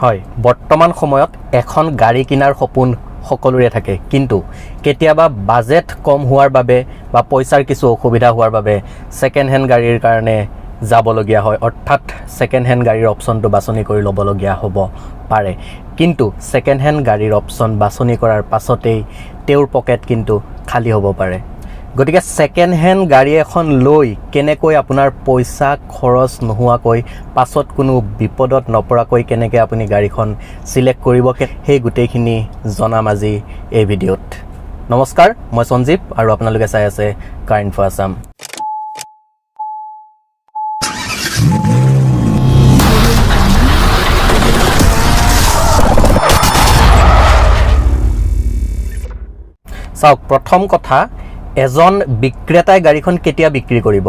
হয় বৰ্তমান সময়ত এখন গাড়ী কিনাৰ সপোন সকলোৰে থাকে কিন্তু কেতিয়াবা বাজেট কম হোৱাৰ বাবে বা পইচাৰ কিছু অসুবিধা হোৱাৰ বাবে সেকেন্ড হ্যান্ড গাড়ীৰ কাৰণে যাবলগীয়া হয় অৰ্থাৎ সেকেন্ড হ্যান্ড গাড়ীৰ অপচনটো বাছনি কৰি ল'বলগীয়া হ'ব পাৰে কিন্তু সেকেন্ড হ্যান্ড গাড়ীৰ অপচন বাছনি কৰাৰ পাছতেই তেওঁৰ পকেট কিন্তু খালি হ'ব পাৰে গতিকে সেকেন্ড হ্যান্ড গাড়ী এখন লৈ কেনেকৈ আপোনাৰ পইচা খৰচ নোহোৱাকৈ পাছত কোনো বিপদত নপৰাকৈ কেনেকৈ আপুনি গাড়ীখন সিলেক্ট কৰিব সেই গুটেইখিনি জনাম আজি এই ভিডিঅ'ত নমস্কাৰ মই সঞ্জীৱ আৰু আপোনালোকে চাই আছে কাৰ ইনফো আসাম চাওক প্ৰথম কথা এজন বিক্ৰেতাই গাড়ীখন কেতিয়া বিক্ৰী কৰিব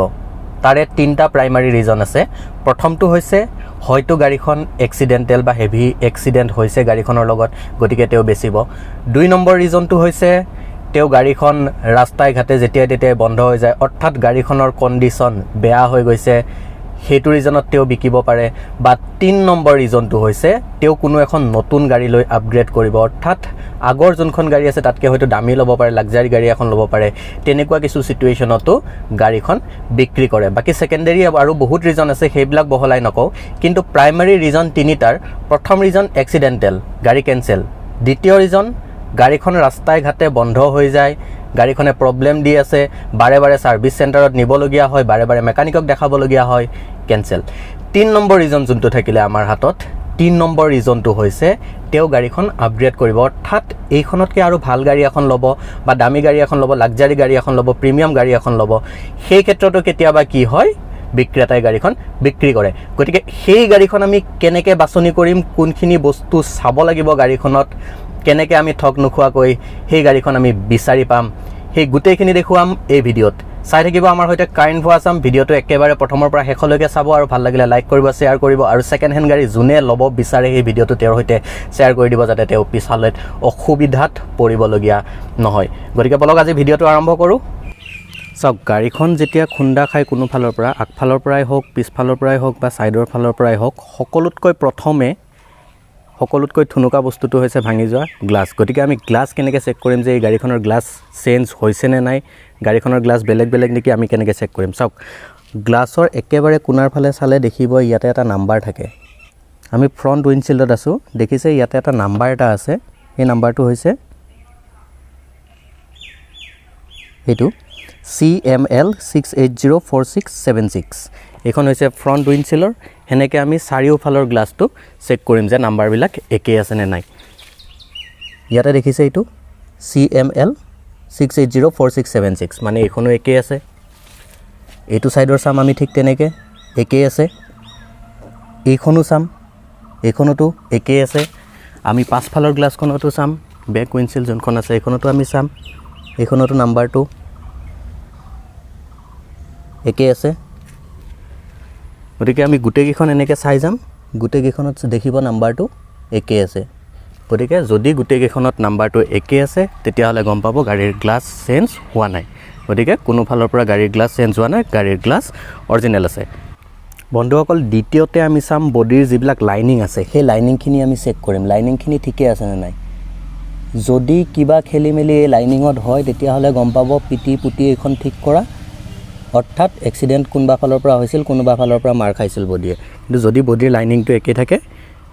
তাৰে তিনটা প্ৰাইমাৰী ৰিজন আছে প্ৰথমটো হৈছে হয়তো গাড়ীখন এক্সিডেন্টাল বা হেভি এক্সিডেন্ট হৈছে গাড়ীখনৰ লগত গতিকে তেও বেচিব দুই নম্বৰ ৰিজনটো হৈছে তেও গাড়ীখন ৰাস্তায় ঘাটে যেতিয়া তেতিয়া বন্ধ হৈ যায় অৰ্থাৎ গাড়ীখনৰ কণ্ডিশ্যন বেয়া হৈ গৈছে হেতু ৰিজনত তেও বিকিব পাৰে বা ৩ নম্বৰ ৰিজনটো হৈছে তেও কোনো এখন নতুন গাড়ী লৈ আপগ্ৰেড কৰিব অৰ্থাৎ আগৰ যোনখন গাড়ী আছে তাতকে হয়তো দামী ল'ব পাৰে লাক্সাৰি গাড়ী এখন ল'ব পাৰে তেনেকুৱা কিছু সিচুৱেচনতো গাড়ীখন বিক্ৰী কৰে বাকি সেকেন্ডাৰী আৰু বহুত ৰিজন আছে সেইবিলাক বহলাই নকও কিন্তু প্ৰাইমাৰী ৰিজন তিনিটাৰ প্ৰথম ৰিজন এক্সিডেন্টাল গাড়ী কেনসেল দ্বিতীয় ৰিজন গাড়ীখন ৰাস্তায় ঘাটে বন্ধ হৈ যায় গাড়ীখনে প্ৰবলেম দি আছে বাৰে বাৰে সাৰ্ভিস চেণ্টাৰত নিবলগীয়া হয় বাৰে বাৰে মেকানিকক দেখাবলগীয়া হয় কেনসেল 3 নম্বৰ ৰিজন যোনটো থাকিলে আমাৰ হাতত 3 নম্বৰ ৰিজনটো হৈছে তেও গাড়ীখন আপগ্ৰেড কৰিব অৰ্থাৎ এইখনতকে আৰু ভাল গাড়ী এখন ল'ব বা দামী গাড়ী এখন ল'ব লাক্সাৰি গাড়ী এখন ল'ব প্ৰিমিয়াম গাড়ী এখন ল'ব সেই ক্ষেত্ৰতো কেতিয়াবা কি হয় বিক্ৰেতাই গাড়ীখন বিক্ৰী কৰে গতিকে সেই গাড়ীখন আমি কেনেকৈ বাছনি কৰিম কোনখিনি বস্তু চাব লাগিব গাড়ীখনত কেনেকৈ আমি ঠক নোখোৱাকৈ সেই গাড়ীখন আমি বিচাৰি পাম সেই গুটেইখিনি দেখুৱাম এই ভিডিঅ'ত চাই থাকিব আমাৰ হৈতে কাৰ ইনফো আসাম ভিডিঅ'টো একেবাৰে প্ৰথমৰ পৰা শেষলৈকে চাব আৰু ভাল লাগিলে লাইক কৰিব শেয়াৰ কৰিব আৰু সেকেন্ড হ্যান্ড গাড়ী যোনে ল'ব বিচাৰে এই ভিডিঅ'টো তেওঁৰ হৈতে শেয়াৰ কৰি দিব যাতে তেওঁ পিছলৈ অসুবিধাত পৰিবলগীয়া নহয় গতিকে বলক আজি ভিডিঅ'টো আৰম্ভ কৰোঁ চাওক গাড়ীখন যেতিয়া খুন্দা খাই কোনো ফালৰ পৰা আগফালৰ পৰাই হওক পিছফালৰ পৰাই হওক বা সাইডৰ ফালৰ পৰাই হওক সকলোতকৈ থুনুকা বস্তুটো হৈছে ভাঙি যোৱা গ্লাছ গতিকে আমি গ্লাছ কেনেকৈ চেক কৰিম যে এই গাড়ীখনৰ গ্লাছ চেঞ্জ হৈছে নে নাই গাড়ীখনৰ গ্লাছ বেলেগ নেকি আমি কেনেকৈ চেক কৰিম চাওক গ্লাছৰ একেবাৰে কোণাৰ ফালে চালে দেখিব ইয়াতে এটা নাম্বাৰ থাকে আমি ফ্ৰণ্ট উইণ্ডশ্বিল্ডত আছোঁ দেখিছে ইয়াতে এটা নাম্বাৰ এটা আছে এই নাম্বাৰটো হৈছে এইটো CML 6804676 এখন হৈছে ফ্ৰণ্ট উইণ্ডশ্বিল্ডৰ হেনেকৈ আমি চাৰিওফালৰ গ্লাছটো চেক কৰিম যে নাম্বাৰবিলাক একেই আছে নে নাই ইয়াতে দেখিছে এইটো CML 6804676 মানে এইখনো একেই আছে এইটো সাইডৰ চাম আমি ঠিক তেনেকৈ একেই আছে এইখনো চাম এইখনতো একেই আছে আমি পাছফালৰ গ্লাছখনতো চাম বেক উইণ্ডশ্বিল্ড যোনখন আছে এইখনতো আমি চাম এইখনতো নাম্বাৰটো একেই আছে গতিকে আমি গুটেইকেইখন এনেকৈ চাই যাম গুটেইকেইখনত দেখিব নাম্বাৰটো একেই আছে গতিকে যদি গুটেইকেইখনত নাম্বাৰটো একেই আছে তেতিয়াহ'লে গম পাব গাড়ীৰ গ্লাছ চেঞ্জ হোৱা নাই গতিকে কোনো ফালৰ পৰা গাড়ীৰ গ্লাছ চেঞ্জ হোৱা নাই গাড়ীৰ গ্লাছ অৰিজিনেল আছে বন্ধুসকল দ্বিতীয়তে আমি চাম বডিৰ যিবিলাক লাইনিং আছে সেই লাইনিংখিনি আমি চেক কৰিম লাইনিংখিনি ঠিকে আছে নে নাই যদি কিবা খেলিমেলি এই লাইনিঙত হয় তেতিয়াহ'লে গম পাব পিটি পুটি এইখন ঠিক কৰা অৰ্থাৎ এক্সিডেন্ট কোনবা ফালৰ পৰা হৈছিল কোনবা ফালৰ পৰা মাৰ খাইছিল বডিয়ে কিন্তু যদি বডিৰ লাইনিংটো একে থাকে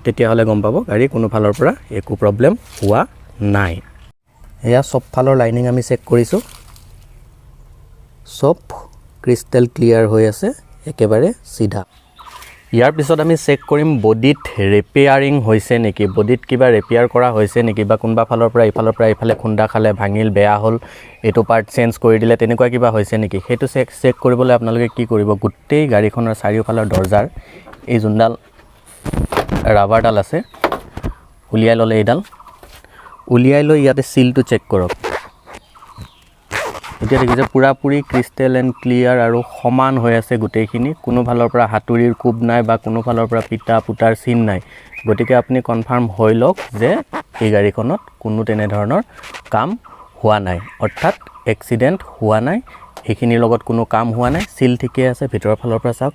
তেতিয়াহ'লে গম পাব গাড়ী কোনো ফালৰ পৰা একো প্ৰবলেম হোৱা নাই এয়া সব ফালৰ লাইনিং আমি চেক কৰিছোঁ সব ক্ৰিষ্টেল ক্লিয়াৰ হৈ আছে একেবাৰে সিধা ইয়াৰ পিছত আমি চেক কৰিম বডিত ৰিপেয়াৰিং হৈছে নেকি বডিত কিবা ৰিপেয়াৰ কৰা হৈছে নেকি বা কোনবা ফালৰ পৰা ইফালে খুন্দা খালে ভাঙিল বেয়া হ'ল এটো পাৰ্ট চেঞ্জ কৰি দিলে তেনেকুৱা কিবা হৈছে নেকি হেতু চেক কৰিবলৈ আপোনালোকে কি কৰিব গুটেই গাড়ীখনৰ চাৰিওফালৰ দৰজাৰ এই যোনডাল ৰাবাৰডাল আছে উলিয়াই ল'লে এইডাল উলিয়াই লৈ ইয়াতে সিলটো চেক কৰক এতিয়া দেখিছে পুৰাপুৰি ক্ৰিষ্টেল এণ্ড ক্লিয়াৰ আৰু সমান হৈ আছে গুটেইখিনি কোনো ফালৰ পৰা হাতুৰিৰ কোব নাই বা কোনো ফালৰ পৰা পিটা পুটাৰ চিন নাই গতিকে আপুনি কনফাৰ্ম হৈ লওক যে এই গাড়ীখনত কোনো তেনে ধৰণৰ কাম হোৱা নাই অৰ্থাৎ এক্সিডেন্ট হোৱা নাই এইখিনিৰ লগত কোনো কাম হোৱা নাই সিল ঠিকে আছে ভিতৰৰ ফালৰ পৰা চাওক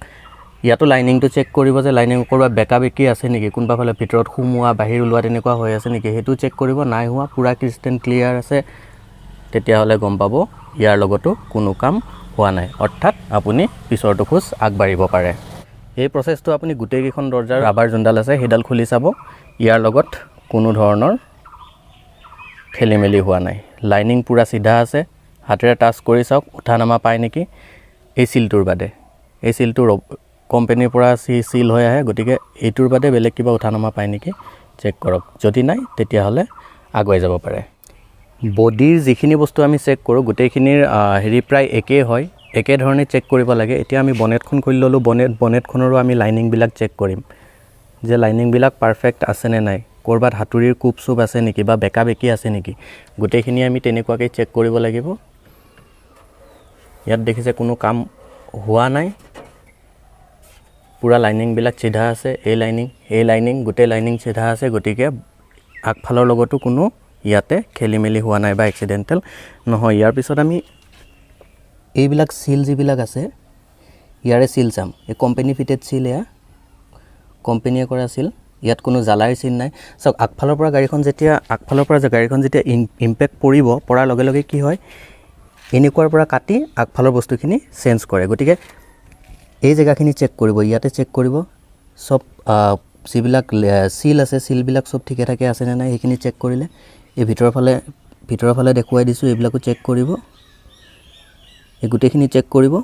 ইয়াতো লাইনিংটো চেক কৰিব যে লাইনিং কৰবা বেকা বেকি আছে নেকি, কোনোবা ফালে ভিতৰত সোমোৱা বাহিৰ ওলোৱা তেনেকুৱা হৈ আছে নেকি, সেইটো চেক কৰিব। নাই হোৱা, পূৰা ক্ৰিষ্টেল ক্লিয়াৰ আছে, তেতিয়াহ'লে গম পাব ইয়াৰ লগতো কোনো কাম হোৱা নাই, অৰ্থাৎ আপুনি পিছৰটো খোজ আগবাঢ়িব পাৰে। এই প্ৰচেছটো আপুনি গোটেইকেইখন দৰ্জাৰ ৰাবাৰ যোনডাল আছে সেইডাল খুলি চাব, ইয়াৰ লগত কোনো ধৰণৰ খেলি মেলি হোৱা নাই। লাইনিং পূৰা চিধা আছে, হাতেৰে টাচ কৰি চাওক উঠা নামা পায় নেকি। এই চিলটোৰ বাদে, এই চিলটো কোম্পানীৰ পৰা চিল হৈ আহে, গতিকে এইটোৰ বাদে বেলেগ কিবা উঠা নামা পায় নেকি চেক কৰক। যদি নাই তেতিয়াহ'লে আগুৱাই যাব পাৰে। বডিৰ যিখিনি বস্তু আমি চেক কৰোঁ গোটেইখিনিৰ প্ৰায় একেই হয়, একেধৰণে চেক কৰিব লাগে। এতিয়া আমি বনেটখন খুলি ল'লোঁ, বনেটখনৰো আমি লাইনিংবিলাক চেক কৰিম যে লাইনিংবিলাক পাৰফেক্ট আছেনে নাই, ক'ৰবাত হাতুৰিৰ কোপ চুপ আছে নেকি বা বেকা বেকি আছে নেকি, গোটেইখিনি আমি তেনেকুৱাকৈ চেক কৰিব লাগিব। ইয়াত দেখিছে কোনো কাম হোৱা নাই, পূৰা লাইনিংবিলাক চিধা আছে। এই লাইনিং গোটেই লাইনিং চিধা আছে, গতিকে আগফালৰ লগতো কোনো ইয়াতে খেলি মেলি হোৱা নাই বা এক্সিডেণ্টেল নহয়। ইয়াৰ পিছত আমি এইবিলাক চিল যিবিলাক আছে ইয়াৰে চিল চাম। এই কোম্পানী ফিটেড চিল, এয়া কোম্পানীয়ে কৰা চিল, ইয়াত কোনো জ্বালাৰ চিল নাই। চাওক আগফালৰ পৰা গাড়ীখন যেতিয়া ইম্পেক্ট পৰাৰ লগে লগে কি হয়, এনেকুৱাৰ পৰা কাটি আগফালৰ বস্তুখিনি চেঞ্জ কৰে। গতিকে এই জেগাখিনি চেক কৰিব, ইয়াতে চেক কৰিব, চব যিবিলাক চিল আছে চিলবিলাক চব ঠিকে ঠাকে আছেনে নাই সেইখিনি চেক কৰিলে। এই ভিতৰৰ ফালে দেখুৱাই দিছোঁ, এইবিলাকো চেক কৰিব, এই গোটেইখিনি চেক কৰিব।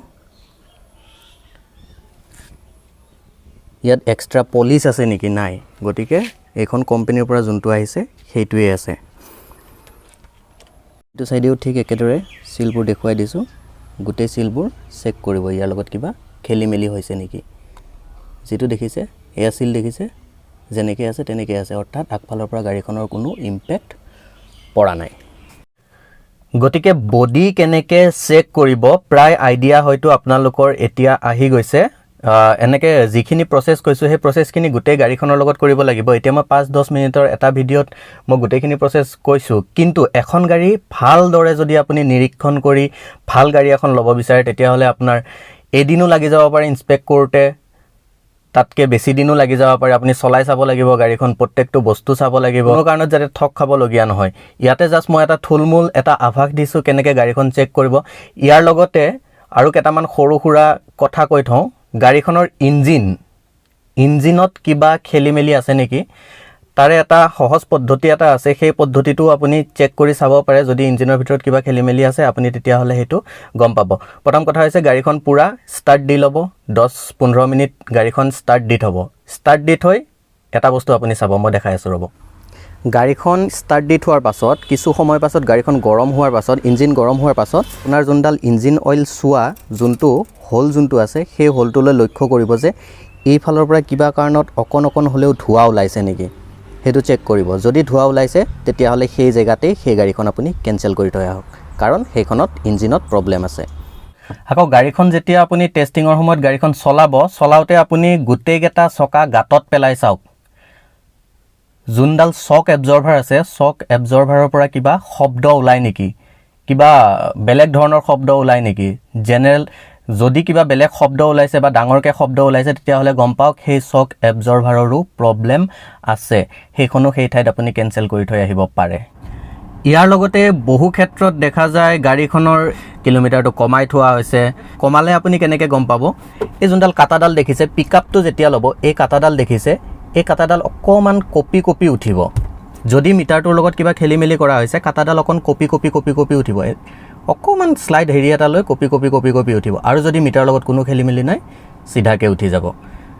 ইয়াত এক্সট্ৰা পলিচ আছে নেকি, নাই, গতিকে এইখন কোম্পানীৰ পৰা যোনটো আহিছে সেইটোৱে আছে। এইটো চাইডেও ঠিক একেদৰে চিলবোৰ দেখুৱাই দিছোঁ, গোটেই চিলবোৰ চেক কৰিব, ইয়াৰ লগত কিবা খেলি মেলি হৈছে নেকি। যিটো দেখিছে এয়া চিল দেখিছে, যেনেকৈ আছে তেনেকৈ আছে, অৰ্থাৎ আগফালৰ পৰা গাড়ীখনৰ কোনো ইম্পেক্ট পৰা নাই। গতিকে বডি কেনেকৈ চেক কৰিব প্ৰায় আইডিয়া হয়তো আপোনালোকৰ এতিয়া আহি গৈছে। এনেকৈ যিখিনি প্ৰচেছ কৈছোঁ সেই প্ৰচেছখিনি গোটেই গাড়ীখনৰ লগত কৰিব লাগিব। এতিয়া মই 5-10 মিনিটৰ এটা ভিডিঅ'ত মই গোটেইখিনি প্ৰচেছ কৈছোঁ, কিন্তু এখন গাড়ী ভালদৰে যদি আপুনি নিৰীক্ষণ কৰি ভাল গাড়ী এখন ল'ব বিচাৰে তেতিয়াহ'লে আপোনাৰ এদিনো লাগি যাব পাৰে ইনস্পেক্ট কৰোঁতে, তাতকৈ বেছি দিনো লাগি যাব পাৰে। আপুনি চলাই চাব লাগিব গাড়ীখন, প্ৰত্যেকটো বস্তু চাব লাগিব, কোনো কাৰণত যাতে ঠগ খাবলগীয়া নহয়। ইয়াতে জাষ্ট মই এটা থুলমূল এটা আভাস দিছোঁ কেনেকৈ গাড়ীখন চেক কৰিব। ইয়াৰ লগতে আৰু কেইটামান সৰু সুৰা কথা কৈ থওঁ। গাড়ীখনৰ ইঞ্জিনত কিবা খেলি মেলি আছে নেকি, তাৰে এটা সহজ পদ্ধতি এটা আছে, সেই পদ্ধতিটো আপুনি চেক কৰি চাব পাৰে। যদি ইঞ্জিনৰ ভিতৰত কিবা খেলি মেলি আছে আপুনি তেতিয়াহ'লে সেইটো গম পাব। প্ৰথম কথা হৈছে গাড়ীখন পূৰা ষ্টাৰ্ট দি ল'ব, 10-15 মিনিট গাড়ীখন ষ্টাৰ্ট দি থ'ব। ষ্টাৰ্ট দি থৈ এটা বস্তু আপুনি চাব, মই দেখাই আছোঁ ৰ'ব। গাড়ীখন ষ্টাৰ্ট দি থোৱাৰ পাছত কিছু সময় পাছত গাড়ীখন গৰম হোৱাৰ পাছত, ইঞ্জিন গৰম হোৱাৰ পাছত আপোনাৰ যোনডাল ইঞ্জিন অইল চোৱা যোনটো হোল যোনটো আছে সেই হোলটোলৈ লক্ষ্য কৰিব যে এইফালৰ পৰা কিবা কাৰণত অকণ হ'লেও ধোঁৱা ওলাইছে নেকি, সেইটো চেক কৰিব। যদি ধোঁৱা ওলাইছে তেতিয়াহ'লে সেই জেগাতেই সেই গাড়ীখন আপুনি কেঞ্চেল কৰি থৈ আহক, কাৰণ সেইখনত ইঞ্জিনত প্ৰব্লেম আছে। আকৌ গাড়ীখন যেতিয়া আপুনি টেষ্টিঙৰ সময়ত গাড়ীখন চলাওঁতে আপুনি গোটেইকেইটা চকা গাঁতত পেলাই চাওক। যোনডাল চক এবজৰ্ভাৰ আছে, চক এবজৰ্ভাৰৰ পৰা কিবা শব্দ ওলায় নেকি, কিবা বেলেগ ধৰণৰ শব্দ ওলায় নেকি। যদি কিবা বেলেগ শব্দ ওলাইছে বা ডাঙৰকৈ শব্দ ওলাইছে তেতিয়াহ'লে গম পাওক সেই চক এবজৰ্ভাৰৰো প্ৰব্লেম আছে, সেইখনো সেই ঠাইত আপুনি কেঞ্চেল কৰি থৈ আহিব পাৰে। ইয়াৰ লগতে বহু ক্ষেত্ৰত দেখা যায় গাড়ীখনৰ কিলোমিটাৰটো কমাই থোৱা হৈছে। কমালে আপুনি কেনেকৈ গম পাব, এই যোনডাল কাটাডাল দেখিছে, পিকআপটো যেতিয়া ল'ব এই কাটাডাল দেখিছে, এই কাটাডাল অকণমান কঁপি উঠিব। যদি মিটাৰটোৰ লগত কিবা খেলি মেলি কৰা হৈছে কাটাডাল অকণ কঁপি উঠিব, অকণমান শ্লাইড হেৰি এটা লৈ কঁপি উঠিব। আৰু যদি মিটাৰৰ লগত কোনো খেলি মেলি নাই চিধাকৈ উঠি যাব।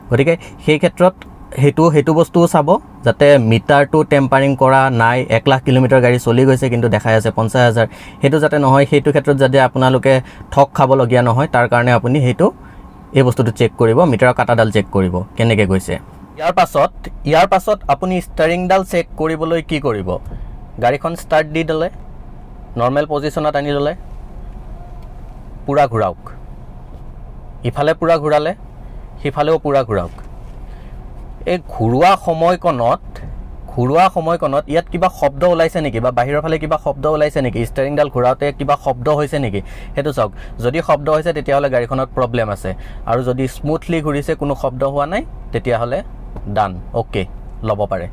গতিকে সেই ক্ষেত্ৰত সেইটো বস্তুও চাব যাতে মিটাৰটো টেম্পাৰিং কৰা নাই। 1 লাখ কিলোমিটাৰ গাড়ী চলি গৈছে কিন্তু দেখাই আছে 50,000, সেইটো যাতে নহয়। সেইটো ক্ষেত্ৰত যাতে আপোনালোকে ঠগ খাবলগীয়া নহয় তাৰ কাৰণে আপুনি এই বস্তুটো চেক কৰিব, মিটাৰৰ কাটাডাল চেক কৰিব কেনেকৈ গৈছে। ইয়াৰ পাছত আপুনি ষ্টাৰিংডাল চেক কৰিবলৈ কি কৰিব, গাড়ীখন ষ্টাৰ্ট দি দিলে, নৰ্মেল পজিশ্যনত আনি ল'লে, পূৰা ঘূৰাওক। ইফালে পূৰা ঘূৰালে সিফালেও পূৰা ঘূৰাওক। এই ঘূৰোৱা সময়কণত ঘূৰোৱা সময়কণত ইয়াত কিবা শব্দ ওলাইছে নেকি বা বাহিৰৰ ফালে কিবা শব্দ ওলাইছে নেকি, ষ্টিয়াৰিংডাল ঘূৰাওঁতে কিবা শব্দ হৈছে নেকি, সেইটো চাওক। যদি শব্দ হৈছে তেতিয়াহ'লে গাড়ীখনত প্ৰব্লেম আছে, আৰু যদি স্মুথলি ঘূৰিছে কোনো শব্দ হোৱা নাই তেতিয়াহ'লে ডান, অ'কে, ল'ব পাৰে।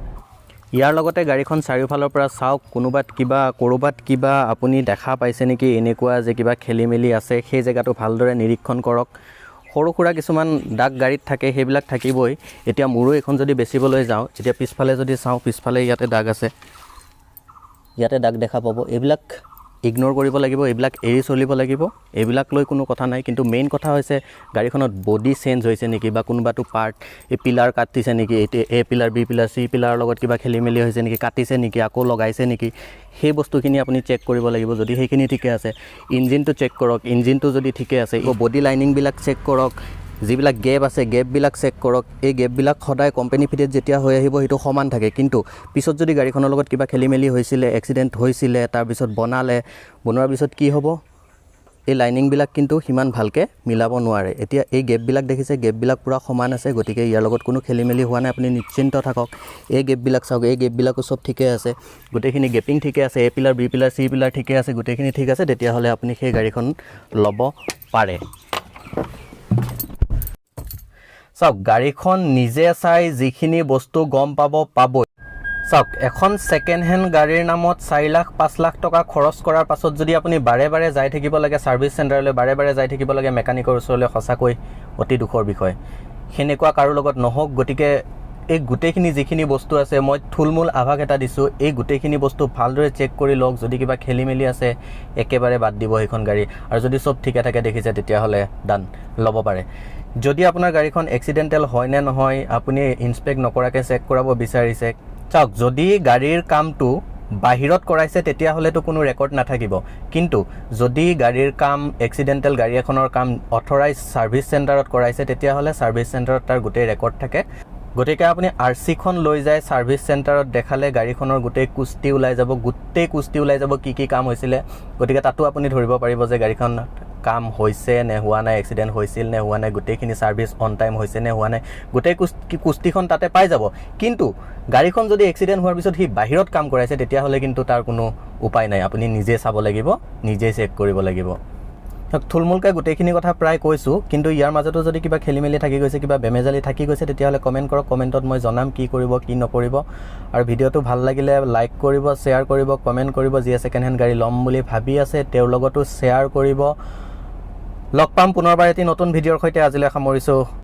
ইয়াৰ লগতে গাড়ীখন চাৰিওফালৰ পৰা চাওক, ক'ৰবাত কিবা আপুনি দেখা পাইছে নেকি এনেকুৱা যে কিবা খেলি মেলি আছে, সেই জেগাটো ভালদৰে নিৰীক্ষণ কৰক। সৰু সুৰা কিছুমান দাগ গাড়ীত থাকে, সেইবিলাক থাকিবই। এতিয়া মোৰো এখন যদি বেচিবলৈ যাওঁ, এতিয়া পিছফালে যদি চাওঁ, পিছফালে ইয়াতে দাগ আছে, ইয়াতে দাগ দেখা পাব। এইবিলাক ইগন'ৰ কৰিব লাগিব, এইবিলাক এৰি চলিব লাগিব, এইবিলাক লৈ কোনো কথা নাই। কিন্তু মেইন কথা হৈছে গাড়ীখনত বডি চেঞ্জ হৈছে নেকি বা কোনোবাটো পাৰ্ট, এই পিলাৰ কাটিছে নেকি, এ পিলাৰ, বি পিলাৰ, চি পিলাৰৰ লগত কিবা খেলি মেলি হৈছে নেকি, কাটিছে নেকি, আকৌ লগাইছে নেকি, সেই বস্তুখিনি আপুনি চেক কৰিব লাগিব। যদি সেইখিনি ঠিকে আছে, ইঞ্জিনটো চেক কৰক, ইঞ্জিনটো যদি ঠিকে আছে, বডি লাইনিংবিলাক চেক কৰক, যিবিলাক গেপ আছে গেপবিলাক চেক কৰক। এই গেপবিলাক সদায় কোম্পানী ফিটেড যেতিয়া হৈ আহিব সেইটো সমান থাকে, কিন্তু পিছত যদি গাড়ীখনৰ লগত কিবা খেলি মেলি হৈছিলে, এক্সিডেণ্ট হৈছিলে, তাৰপিছত বনোৱাৰ পিছত কি হ'ব, এই লাইনিংবিলাক কিন্তু সিমান ভালকৈ মিলাব নোৱাৰে। এতিয়া এই গেপবিলাক দেখিছে, গেপবিলাক পূৰা সমান আছে, গতিকে ইয়াৰ লগত কোনো খেলি মেলি হোৱা নাই, আপুনি নিশ্চিন্ত থাকক। এই গেপবিলাক চাওক, এই গেপবিলাকো চব ঠিকে আছে, গোটেইখিনি গেপিং ঠিকে আছে, A pillar, B pillar, C pillar ঠিকে আছে, গোটেইখিনি ঠিক আছে, তেতিয়াহ'লে আপুনি সেই গাড়ীখন ল'ব পাৰে। চাওক, গাড়ীখন নিজে চাই যিখিনি বস্তু গম পাবই। চাওক, এখন ছেকেণ্ড হেণ্ড গাড়ীৰ নামত 4 লাখ 5 লাখ টকা খৰচ কৰাৰ পাছত যদি আপুনি বাৰে বাৰে যাই থাকিব লাগে ছাৰ্ভিচ চেণ্টাৰলৈ, বাৰে বাৰে যাই থাকিব লাগে মেকানিকৰ ওচৰলৈ, সঁচাকৈ অতি দুখৰ বিষয়। সেনেকুৱা কাৰো লগত নহওক। গতিকে এই গোটেইখিনি যিখিনি বস্তু আছে, মই থুলমূল আভাস এটা দিছোঁ, এই গোটেইখিনি বস্তু ভালদৰে চেক কৰি লওক। যদি কিবা খেলি মেলি আছে একেবাৰে বাদ দিব সেইখন গাড়ী, আৰু যদি চব ঠিকে থাকে দেখিছে তেতিয়াহ'লে ডান, ল'ব পাৰে। যদি আপোনাৰ গাড়ীখন এক্সিডেণ্টেল হয় নে নহয় আপুনি ইনস্পেক্ট নকৰাকৈ চেক কৰাব বিচাৰিছে, চাওক, যদি গাড়ীৰ কামটো বাহিৰত কৰাইছে তেতিয়াহ'লেতো কোনো ৰেকৰ্ড নাথাকিব, কিন্তু যদি গাড়ীৰ কাম এক্সিডেণ্টেল গাড়ী এখনৰ কাম অথৰাইজ ছাৰ্ভিচ চেণ্টাৰত কৰাইছে তেতিয়াহ'লে ছাৰ্ভিচ চেণ্টাৰত তাৰ গোটেই ৰেকৰ্ড থাকে। গতিকে আপুনি RC খন লৈ যায় ছাৰ্ভিচ চেণ্টাৰত দেখালে গাড়ীখনৰ গোটেই কুস্তি ওলাই যাব, কি কাম হৈছিলে। গতিকে তাতো আপুনি ধৰিব পাৰিব যে গাড়ীখন কাম হৈছে নে হোৱা নাই, এক্সিডেণ্ট হৈছিল নে হোৱা নাই, গোটেইখিনি ছাৰ্ভিচ অন টাইম হৈছে নে হোৱা নাই, গোটেই কুস্তিখন তাতে পাই যাব। কিন্তু গাড়ীখন যদি এক্সিডেণ্ট হোৱাৰ পিছত সি বাহিৰত কাম কৰাইছে তেতিয়াহ'লে কিন্তু তাৰ কোনো উপায় নাই, আপুনি নিজে চাব লাগিব, নিজে চেক কৰিব লাগিব। থুলমূলকৈ গোটেইখিনি কথা প্ৰায় কৈছোঁ, কিন্তু ইয়াৰ মাজতো যদি কিবা খেলি মেলি থাকি গৈছে, কিবা বেমেজালি থাকি গৈছে, তেতিয়াহ'লে কমেণ্ট কৰক, কমেণ্টত মই জনাম কি কৰিব কি নকৰিব। আৰু ভিডিঅ'টো ভাল লাগিলে লাইক কৰিব, শ্বেয়াৰ কৰিব, কমেণ্ট কৰিব। যিয়ে ছেকেণ্ড হেণ্ড গাড়ী ল'ম বুলি ভাবি আছে তেওঁৰ লগতো শ্বেয়াৰ কৰিব। লগ পাম পুনৰবাৰ এটি নতুন ভিডিঅ'ৰ সৈতে। আজিলৈ সামৰিছোঁ।